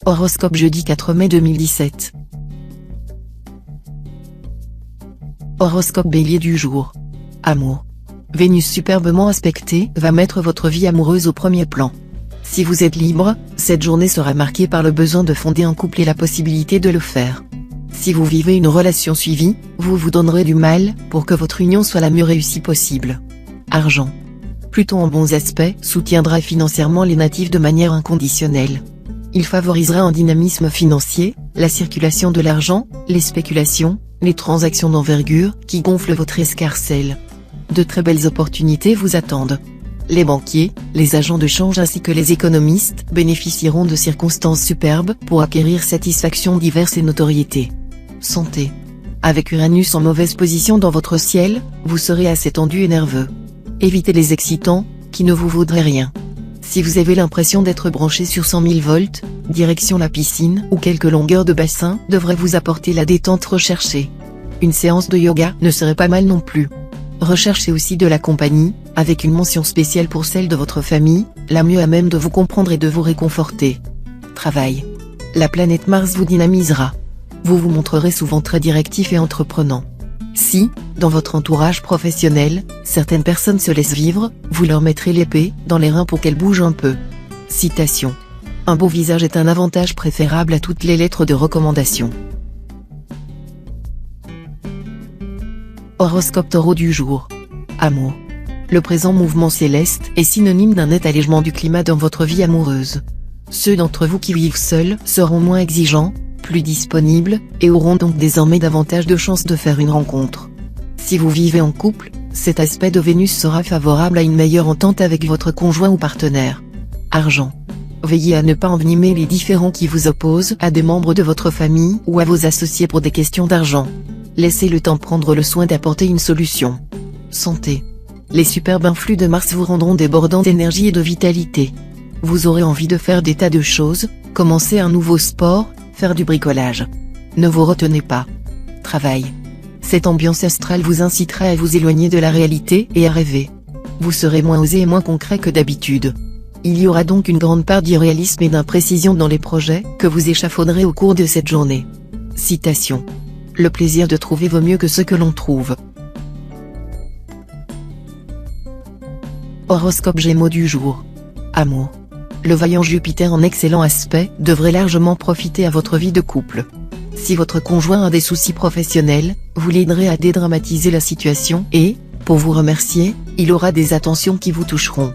Horoscope jeudi 4 mai 2017. Horoscope Bélier du jour. Amour. Vénus superbement aspectée va mettre votre vie amoureuse au premier plan. Si vous êtes libre, cette journée sera marquée par le besoin de fonder un couple et la possibilité de le faire. Si vous vivez une relation suivie, vous vous donnerez du mal pour que votre union soit la mieux réussie possible. Argent. Pluton en bons aspects soutiendra financièrement les natifs de manière inconditionnelle. Il favorisera un dynamisme financier, la circulation de l'argent, les spéculations, les transactions d'envergure qui gonflent votre escarcelle. De très belles opportunités vous attendent. Les banquiers, les agents de change ainsi que les économistes bénéficieront de circonstances superbes pour acquérir satisfactions diverses et notoriété. Santé. Avec Uranus en mauvaise position dans votre ciel, vous serez assez tendu et nerveux. Évitez les excitants, qui ne vous vaudraient rien. Si vous avez l'impression d'être branché sur 100 000 volts, direction la piscine ou quelques longueurs de bassin devraient vous apporter la détente recherchée. Une séance de yoga ne serait pas mal non plus. Recherchez aussi de la compagnie, avec une mention spéciale pour celle de votre famille, la mieux à même de vous comprendre et de vous réconforter. Travail. La planète Mars vous dynamisera. Vous vous montrerez souvent très directif et entreprenant. Si, dans votre entourage professionnel, certaines personnes se laissent vivre, vous leur mettrez l'épée dans les reins pour qu'elles bougent un peu. Citation. Un beau visage est un avantage préférable à toutes les lettres de recommandation. Horoscope Taureau du jour. Amour. Le présent mouvement céleste est synonyme d'un net allègement du climat dans votre vie amoureuse. Ceux d'entre vous qui vivent seuls seront moins exigeants, plus disponibles, et auront donc désormais davantage de chances de faire une rencontre. Si vous vivez en couple, cet aspect de Vénus sera favorable à une meilleure entente avec votre conjoint ou partenaire. Argent. Veillez à ne pas envenimer les différends qui vous opposent à des membres de votre famille ou à vos associés pour des questions d'argent. Laissez le temps prendre le soin d'apporter une solution. Santé. Les superbes influx de Mars vous rendront débordant d'énergie et de vitalité. Vous aurez envie de faire des tas de choses, commencer un nouveau sport, faire du bricolage. Ne vous retenez pas. Travail. Cette ambiance astrale vous incitera à vous éloigner de la réalité et à rêver. Vous serez moins osé et moins concret que d'habitude. Il y aura donc une grande part d'irréalisme et d'imprécision dans les projets que vous échafauderez au cours de cette journée. Citation. Le plaisir de trouver vaut mieux que ce que l'on trouve. Horoscope Gémeaux du jour. Amour. Le vaillant Jupiter en excellent aspect devrait largement profiter à votre vie de couple. Si votre conjoint a des soucis professionnels, vous l'aiderez à dédramatiser la situation et, pour vous remercier, il aura des attentions qui vous toucheront.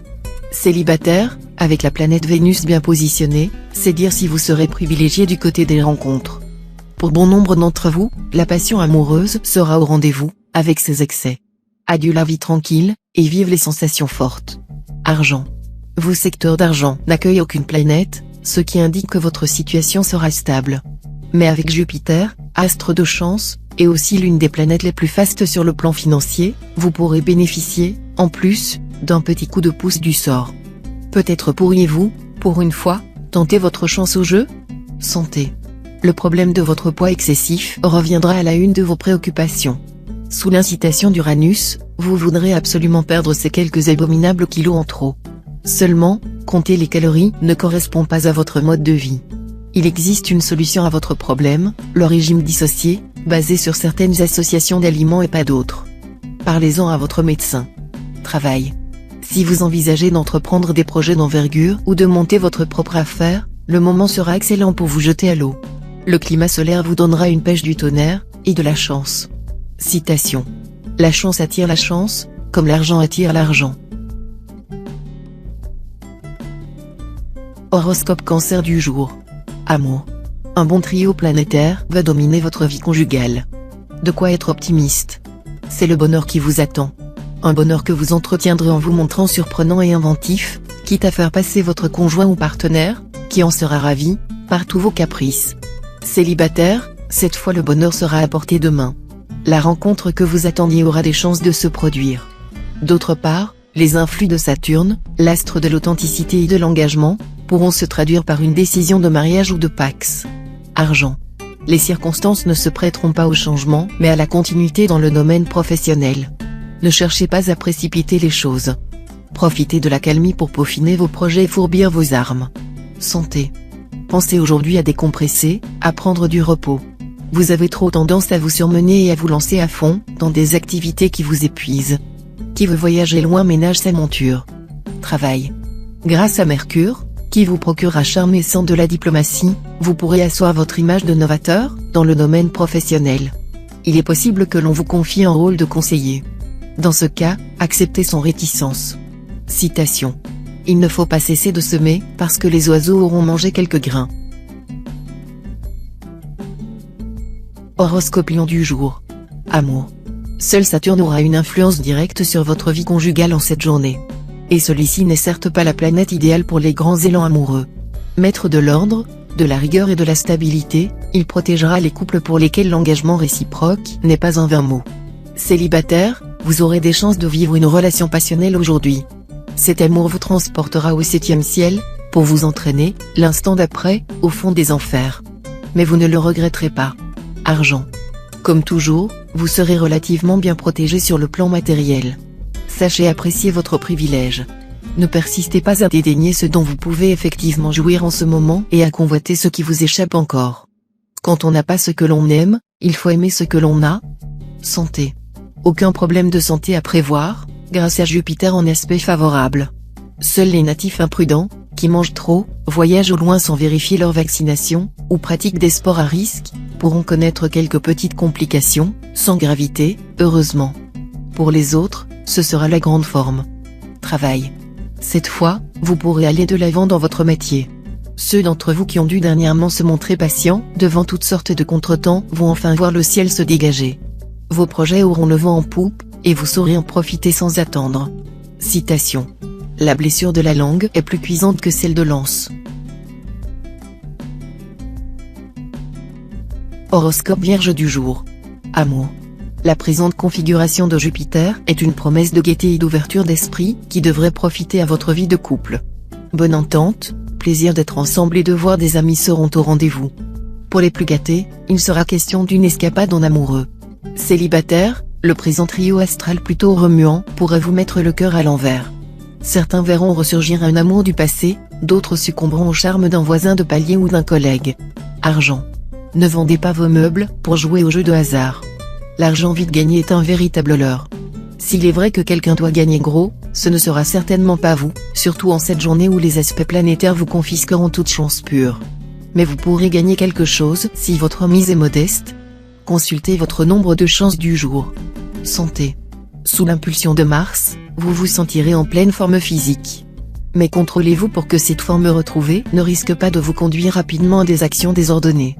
Célibataire, avec la planète Vénus bien positionnée, c'est dire si vous serez privilégié du côté des rencontres. Pour bon nombre d'entre vous, la passion amoureuse sera au rendez-vous, avec ses excès. Adieu la vie tranquille, et vive les sensations fortes. Argent. Vos secteurs d'argent n'accueillent aucune planète, ce qui indique que votre situation sera stable. Mais avec Jupiter, astre de chance, et aussi l'une des planètes les plus fastes sur le plan financier, vous pourrez bénéficier, en plus, d'un petit coup de pouce du sort. Peut-être pourriez-vous, pour une fois, tenter votre chance au jeu ? Santé. Le problème de votre poids excessif reviendra à la une de vos préoccupations. Sous l'incitation d'Uranus, vous voudrez absolument perdre ces quelques abominables kilos en trop. Seulement, compter les calories ne correspond pas à votre mode de vie. Il existe une solution à votre problème, le régime dissocié, basé sur certaines associations d'aliments et pas d'autres. Parlez-en à votre médecin. Travail. Si vous envisagez d'entreprendre des projets d'envergure ou de monter votre propre affaire, le moment sera excellent pour vous jeter à l'eau. Le climat solaire vous donnera une pêche du tonnerre, et de la chance. Citation. La chance attire la chance, comme l'argent attire l'argent. Horoscope Cancer du jour. Amour. Un bon trio planétaire va dominer votre vie conjugale. De quoi être optimiste. C'est le bonheur qui vous attend. Un bonheur que vous entretiendrez en vous montrant surprenant et inventif, quitte à faire passer votre conjoint ou partenaire, qui en sera ravi, par tous vos caprices. Célibataire, cette fois le bonheur sera à portée de main. La rencontre que vous attendiez aura des chances de se produire. D'autre part, les influx de Saturne, l'astre de l'authenticité et de l'engagement, pourront se traduire par une décision de mariage ou de pax. Argent. Les circonstances ne se prêteront pas au changement mais à la continuité dans le domaine professionnel. Ne cherchez pas à précipiter les choses. Profitez de l'accalmie pour peaufiner vos projets et fourbir vos armes. Santé. Pensez aujourd'hui à décompresser, à prendre du repos. Vous avez trop tendance à vous surmener et à vous lancer à fond dans des activités qui vous épuisent. Qui veut voyager loin ménage sa monture. Travail. Grâce à Mercure, qui vous procurera charme et sens de la diplomatie, vous pourrez asseoir votre image de novateur dans le domaine professionnel. Il est possible que l'on vous confie un rôle de conseiller. Dans ce cas, acceptez son réticence. Citation. Il ne faut pas cesser de semer, parce que les oiseaux auront mangé quelques grains. Horoscope Lion du jour. Amour. Seul Saturne aura une influence directe sur votre vie conjugale en cette journée. Et celui-ci n'est certes pas la planète idéale pour les grands élans amoureux. Maître de l'ordre, de la rigueur et de la stabilité, il protégera les couples pour lesquels l'engagement réciproque n'est pas en vain mot. Célibataire, vous aurez des chances de vivre une relation passionnelle aujourd'hui. Cet amour vous transportera au 7e ciel, pour vous entraîner, l'instant d'après, au fond des enfers. Mais vous ne le regretterez pas. Argent. Comme toujours, vous serez relativement bien protégé sur le plan matériel. Sachez apprécier votre privilège. Ne persistez pas à dédaigner ce dont vous pouvez effectivement jouir en ce moment et à convoiter ce qui vous échappe encore. Quand on n'a pas ce que l'on aime, il faut aimer ce que l'on a. Santé. Aucun problème de santé à prévoir, grâce à Jupiter en aspect favorable. Seuls les natifs imprudents, qui mangent trop, voyagent au loin sans vérifier leur vaccination, ou pratiquent des sports à risque, pourront connaître quelques petites complications, sans gravité, heureusement. Pour les autres, ce sera la grande forme. Travail. Cette fois, vous pourrez aller de l'avant dans votre métier. Ceux d'entre vous qui ont dû dernièrement se montrer patients devant toutes sortes de contretemps vont enfin voir le ciel se dégager. Vos projets auront le vent en poupe, et vous saurez en profiter sans attendre. Citation. La blessure de la langue est plus cuisante que celle de l'anse. Horoscope Vierge du jour. Amour. La présente configuration de Jupiter est une promesse de gaieté et d'ouverture d'esprit qui devrait profiter à votre vie de couple. Bonne entente, plaisir d'être ensemble et de voir des amis seront au rendez-vous. Pour les plus gâtés, il sera question d'une escapade en amoureux. Célibataire, le présent trio astral plutôt remuant pourrait vous mettre le cœur à l'envers. Certains verront ressurgir un amour du passé, d'autres succomberont au charme d'un voisin de palier ou d'un collègue. Argent. Ne vendez pas vos meubles pour jouer au jeu de hasard. L'argent vite gagné est un véritable leurre. S'il est vrai que quelqu'un doit gagner gros, ce ne sera certainement pas vous, surtout en cette journée où les aspects planétaires vous confisqueront toute chance pure. Mais vous pourrez gagner quelque chose si votre mise est modeste. Consultez votre nombre de chances du jour. Santé. Sous l'impulsion de Mars, vous vous sentirez en pleine forme physique. Mais contrôlez-vous pour que cette forme retrouvée ne risque pas de vous conduire rapidement à des actions désordonnées.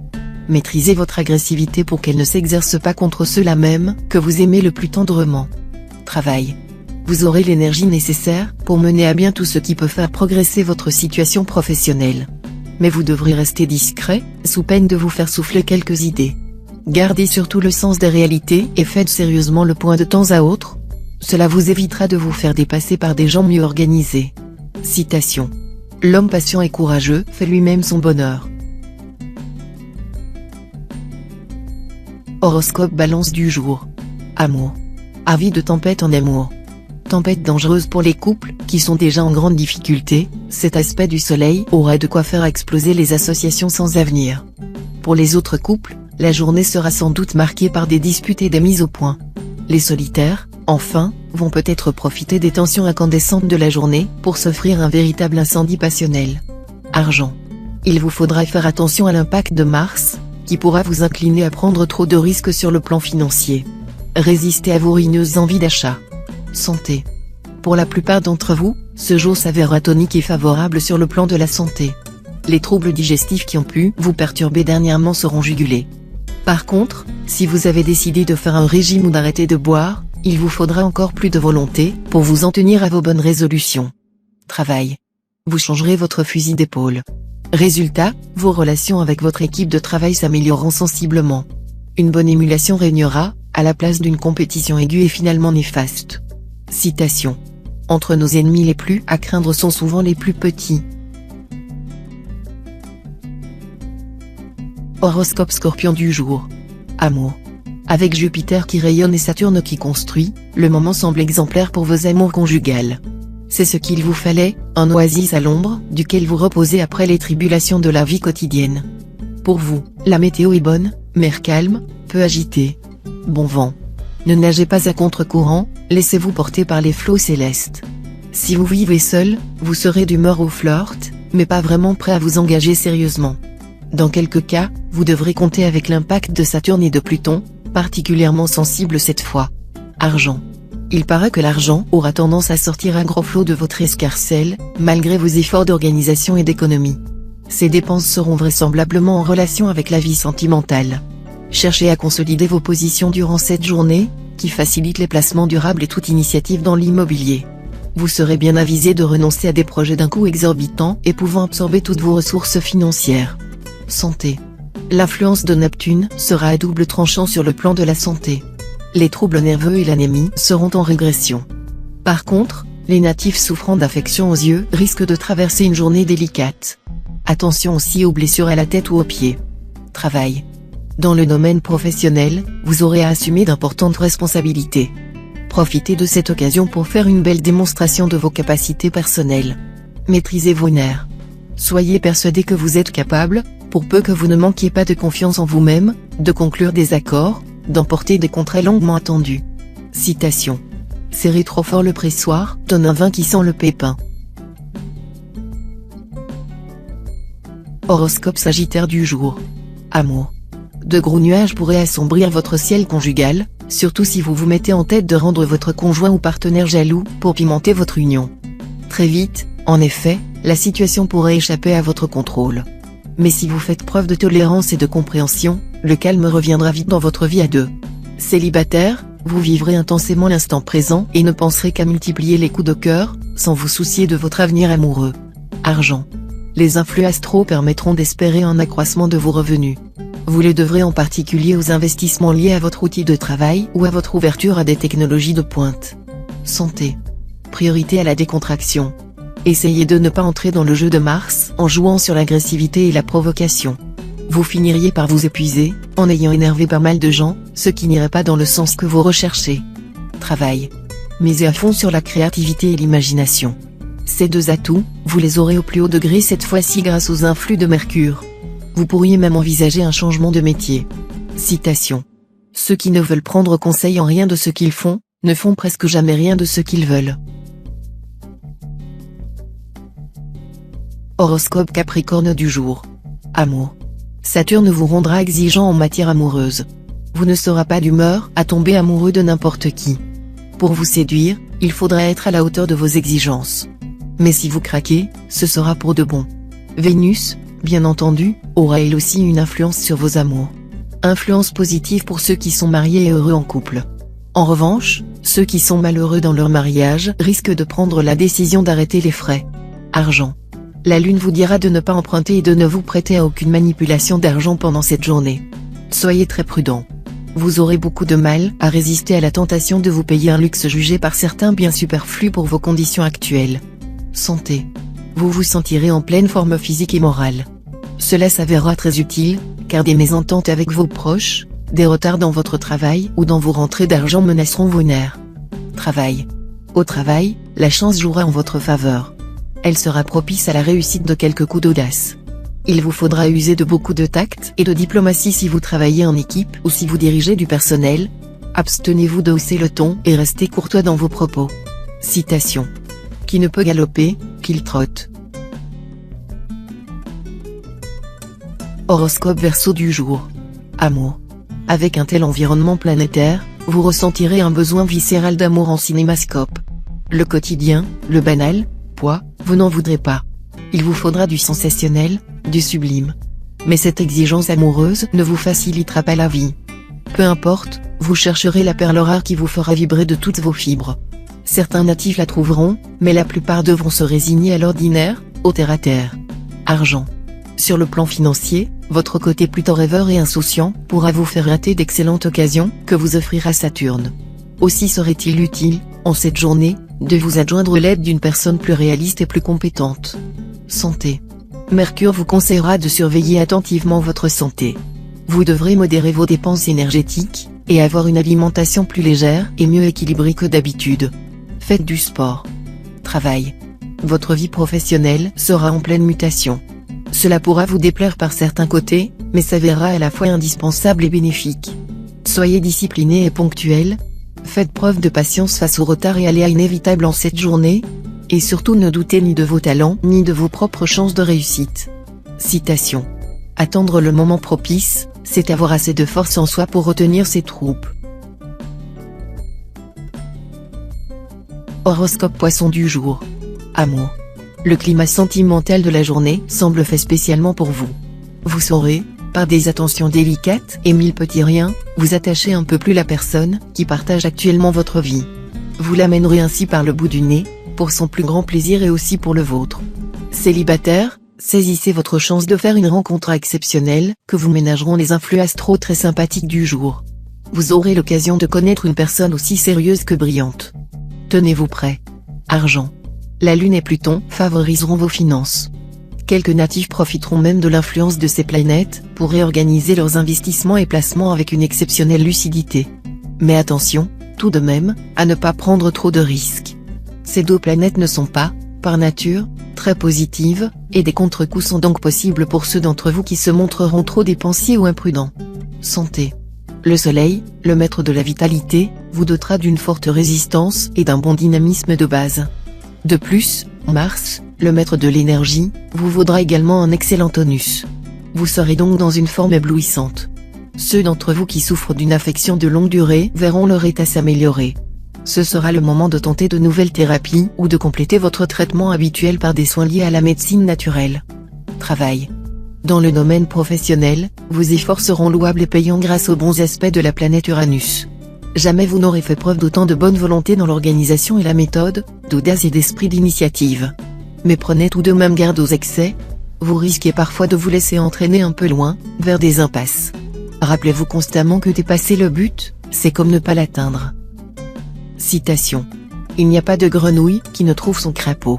Maîtrisez votre agressivité pour qu'elle ne s'exerce pas contre ceux-là même que vous aimez le plus tendrement. Travail. Vous aurez l'énergie nécessaire pour mener à bien tout ce qui peut faire progresser votre situation professionnelle. Mais vous devrez rester discret, sous peine de vous faire souffler quelques idées. Gardez surtout le sens des réalités et faites sérieusement le point de temps à autre. Cela vous évitera de vous faire dépasser par des gens mieux organisés. Citation. L'homme patient et courageux fait lui-même son bonheur. Horoscope Balance du jour. Amour. Avis de tempête en amour. Tempête dangereuse pour les couples qui sont déjà en grande difficulté, cet aspect du soleil aura de quoi faire exploser les associations sans avenir. Pour les autres couples, la journée sera sans doute marquée par des disputes et des mises au point. Les solitaires, enfin, vont peut-être profiter des tensions incandescentes de la journée pour s'offrir un véritable incendie passionnel. Argent. Il vous faudra faire attention à l'impact de Mars, qui pourra vous incliner à prendre trop de risques sur le plan financier. Résistez à vos ruineuses envies d'achat. Santé. Pour la plupart d'entre vous, ce jour s'avérera tonique et favorable sur le plan de la santé. Les troubles digestifs qui ont pu vous perturber dernièrement seront jugulés. Par contre, si vous avez décidé de faire un régime ou d'arrêter de boire, il vous faudra encore plus de volonté pour vous en tenir à vos bonnes résolutions. Travail. Vous changerez votre fusil d'épaule. Résultat, vos relations avec votre équipe de travail s'amélioreront sensiblement. Une bonne émulation régnera, à la place d'une compétition aiguë et finalement néfaste. Citation. Entre nos ennemis les plus à craindre sont souvent les plus petits. Horoscope Scorpion du jour. Amour. Avec Jupiter qui rayonne et Saturne qui construit, le moment semble exemplaire pour vos amours conjugales. C'est ce qu'il vous fallait, un oasis à l'ombre, duquel vous reposez après les tribulations de la vie quotidienne. Pour vous, la météo est bonne, mer calme, peu agité. Bon vent. Ne nagez pas à contre-courant, laissez-vous porter par les flots célestes. Si vous vivez seul, vous serez d'humeur au flirt, mais pas vraiment prêt à vous engager sérieusement. Dans quelques cas, vous devrez compter avec l'impact de Saturne et de Pluton, particulièrement sensible cette fois. Argent. Il paraît que l'argent aura tendance à sortir un gros flot de votre escarcelle, malgré vos efforts d'organisation et d'économie. Ces dépenses seront vraisemblablement en relation avec la vie sentimentale. Cherchez à consolider vos positions durant cette journée, qui facilite les placements durables et toute initiative dans l'immobilier. Vous serez bien avisé de renoncer à des projets d'un coût exorbitant et pouvant absorber toutes vos ressources financières. Santé. L'influence de Neptune sera à double tranchant sur le plan de la santé. Les troubles nerveux et l'anémie seront en régression. Par contre, les natifs souffrant d'affections aux yeux risquent de traverser une journée délicate. Attention aussi aux blessures à la tête ou aux pieds. Travail. Dans le domaine professionnel, vous aurez à assumer d'importantes responsabilités. Profitez de cette occasion pour faire une belle démonstration de vos capacités personnelles. Maîtrisez vos nerfs. Soyez persuadé que vous êtes capable, pour peu que vous ne manquiez pas de confiance en vous-même, de conclure des accords, d'emporter des contrats longuement attendus. Citation. Serrez trop fort le pressoir, donne un vin qui sent le pépin. Horoscope Sagittaire du jour. Amour. De gros nuages pourraient assombrir votre ciel conjugal, surtout si vous vous mettez en tête de rendre votre conjoint ou partenaire jaloux pour pimenter votre union. Très vite, en effet, la situation pourrait échapper à votre contrôle. Mais si vous faites preuve de tolérance et de compréhension, le calme reviendra vite dans votre vie à deux. Célibataire, vous vivrez intensément l'instant présent et ne penserez qu'à multiplier les coups de cœur, sans vous soucier de votre avenir amoureux. Argent. Les influx astraux permettront d'espérer un accroissement de vos revenus. Vous les devrez en particulier aux investissements liés à votre outil de travail ou à votre ouverture à des technologies de pointe. Santé. Priorité à la décontraction. Essayez de ne pas entrer dans le jeu de Mars en jouant sur l'agressivité et la provocation. Vous finiriez par vous épuiser, en ayant énervé pas mal de gens, ce qui n'irait pas dans le sens que vous recherchez. Travail. Misez à fond sur la créativité et l'imagination. Ces deux atouts, vous les aurez au plus haut degré cette fois-ci grâce aux influx de Mercure. Vous pourriez même envisager un changement de métier. Citation. Ceux qui ne veulent prendre conseil en rien de ce qu'ils font, ne font presque jamais rien de ce qu'ils veulent. Horoscope Capricorne du jour. Amour. Saturne vous rendra exigeant en matière amoureuse. Vous ne serez pas d'humeur à tomber amoureux de n'importe qui. Pour vous séduire, il faudra être à la hauteur de vos exigences. Mais si vous craquez, ce sera pour de bon. Vénus, bien entendu, aura elle aussi une influence sur vos amours. Influence positive pour ceux qui sont mariés et heureux en couple. En revanche, ceux qui sont malheureux dans leur mariage risquent de prendre la décision d'arrêter les frais. Argent. La lune vous dira de ne pas emprunter et de ne vous prêter à aucune manipulation d'argent pendant cette journée. Soyez très prudent. Vous aurez beaucoup de mal à résister à la tentation de vous payer un luxe jugé par certains bien superflu pour vos conditions actuelles. Santé. Vous vous sentirez en pleine forme physique et morale. Cela s'avérera très utile, car des mésententes avec vos proches, des retards dans votre travail ou dans vos rentrées d'argent menaceront vos nerfs. Travail. Au travail, la chance jouera en votre faveur. Elle sera propice à la réussite de quelques coups d'audace. Il vous faudra user de beaucoup de tact et de diplomatie si vous travaillez en équipe ou si vous dirigez du personnel. Abstenez-vous de hausser le ton et restez courtois dans vos propos. Citation. Qui ne peut galoper, qu'il trotte. Horoscope Verseau du jour. Amour. Avec un tel environnement planétaire, vous ressentirez un besoin viscéral d'amour en cinémascope. Le quotidien, le banal, vous n'en voudrez pas. Il vous faudra du sensationnel, du sublime. Mais cette exigence amoureuse ne vous facilitera pas la vie. Peu importe, vous chercherez la perle rare qui vous fera vibrer de toutes vos fibres. Certains natifs la trouveront, mais la plupart devront se résigner à l'ordinaire, au terre-à-terre. Argent. Sur le plan financier, votre côté plutôt rêveur et insouciant pourra vous faire rater d'excellentes occasions que vous offrira Saturne. Aussi serait-il utile, en cette journée, de vous adjoindre l'aide d'une personne plus réaliste et plus compétente. Santé. Mercure vous conseillera de surveiller attentivement votre santé. Vous devrez modérer vos dépenses énergétiques, et avoir une alimentation plus légère et mieux équilibrée que d'habitude. Faites du sport. Travail. Votre vie professionnelle sera en pleine mutation. Cela pourra vous déplaire par certains côtés, mais s'avérera à la fois indispensable et bénéfique. Soyez discipliné et ponctuel. Faites preuve de patience face aux retards et aléas inévitables en cette journée. Et surtout ne doutez ni de vos talents ni de vos propres chances de réussite. Citation. Attendre le moment propice, c'est avoir assez de force en soi pour retenir ses troupes. Horoscope Poisson du jour. Amour. Le climat sentimental de la journée semble fait spécialement pour vous. Vous saurez, par des attentions délicates et mille petits riens, vous attacher un peu plus la personne qui partage actuellement votre vie. Vous l'amènerez ainsi par le bout du nez, pour son plus grand plaisir et aussi pour le vôtre. Célibataire, saisissez votre chance de faire une rencontre exceptionnelle, que vous ménageront les influx astro très sympathiques du jour. Vous aurez l'occasion de connaître une personne aussi sérieuse que brillante. Tenez-vous prêt. Argent. La Lune et Pluton favoriseront vos finances. Quelques natifs profiteront même de l'influence de ces planètes, pour réorganiser leurs investissements et placements avec une exceptionnelle lucidité. Mais attention, tout de même, à ne pas prendre trop de risques. Ces deux planètes ne sont pas, par nature, très positives, et des contre-coups sont donc possibles pour ceux d'entre vous qui se montreront trop dépensiers ou imprudents. Santé. Le Soleil, le maître de la vitalité, vous dotera d'une forte résistance et d'un bon dynamisme de base. De plus, Mars, le maître de l'énergie, vous vaudra également un excellent tonus. Vous serez donc dans une forme éblouissante. Ceux d'entre vous qui souffrent d'une affection de longue durée verront leur état s'améliorer. Ce sera le moment de tenter de nouvelles thérapies ou de compléter votre traitement habituel par des soins liés à la médecine naturelle. Travail. Dans le domaine professionnel, vos efforts seront louables et payants grâce aux bons aspects de la planète Uranus. Jamais vous n'aurez fait preuve d'autant de bonne volonté dans l'organisation et la méthode, d'audace et d'esprit d'initiative. Mais prenez tout de même garde aux excès. Vous risquez parfois de vous laisser entraîner un peu loin, vers des impasses. Rappelez-vous constamment que dépasser le but, c'est comme ne pas l'atteindre. Citation. Il n'y a pas de grenouille qui ne trouve son crapaud.